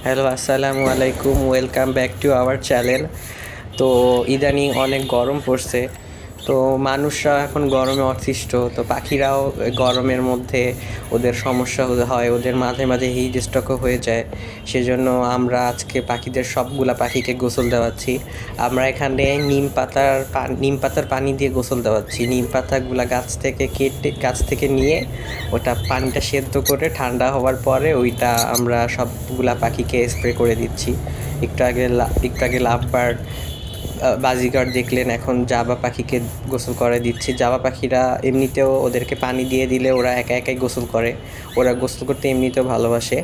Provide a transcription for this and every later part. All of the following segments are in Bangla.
হ্যালো, আসসালামু আলাইকুম। Welcome back to our channel. তো ইদানিং অনেক গরম পড়ছে, তো মানুষরা এখন গরমে অতিষ্ঠ। তো পাখিরাও গরমের মধ্যে ওদের সমস্যা হয়, ওদের মাঝে মাঝে হিট স্ট্রোকও হয়ে যায়। সেজন্য আমরা আজকে পাখিদের সবগুলা পাখিকে গোসল দেওয়াচ্ছি। আমরা এখানে নিম পাতার পানি দিয়ে গোসল দেওয়াচ্ছি। নিম পাতাগুলা গাছ থেকে নিয়ে ওটা পানিটা সেদ্ধ করে ঠান্ডা হওয়ার পরে ওইটা আমরা সবগুলা পাখিকে স্প্রে করে দিচ্ছি। একটু আগে লাভবার্ড, বাজিগার দেখলেন, এখন জাবা পাখিকে গোসল করে দিচ্ছি। জাবা পাখিরা এমনিতেও ওদেরকে পানি দিয়ে দিলে ওরা একা একাই গোসল করে, ওরা গোসল করতে এমনিতেও ভালোবাসে।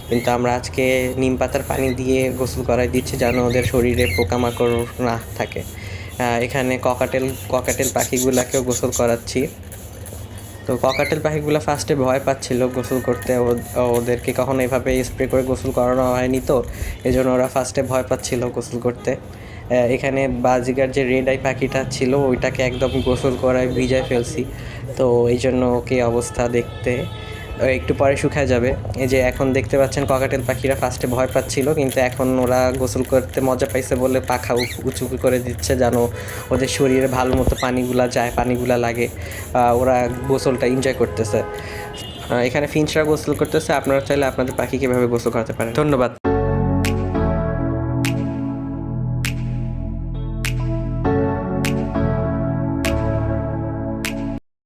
কিন্তু আমরা আজকে নিম পাতার পানি দিয়ে গোসল করাই দিচ্ছি যেন ওদের শরীরে পোকামাকড় না থাকে। এখানে ককাটেল পাখিগুলাকেও গোসল করাচ্ছি। তো ককাটেল পাখিগুলো ফার্স্টে ভয় পাচ্ছিল গোসল করতে, ওদেরকে কখনো এভাবে স্প্রে করে গোসল করানো হয়নি, তো এই জন্য ওরা ফার্স্টে ভয় পাচ্ছিল গোসল করতে। এখানে বাজিগার যে রেড আই পাখিটা ছিল ওইটাকে একদম গোসল করায় ভিজায় ফেলছি, তো এই জন্য ওকে অবস্থা দেখতে একটু পরে শুকায় যাবে। এই যে এখন দেখতে পাচ্ছেন ককাটেল পাখিরা ফার্স্টে ভয় পাচ্ছিল, কিন্তু এখন ওরা গোসল করতে মজা পাইছে বলে পাখা উঁচু করে দিচ্ছে যেন ওদের শরীরে ভালো মতো পানিগুলা লাগে। ওরা গোসলটা এনজয় করতেছে। এখানে ফিঞ্চরা গোসল করতেছে। আপনারা চাইলে আপনাদের পাখিকে এভাবে গোসল করাতে পারেন। ধন্যবাদ।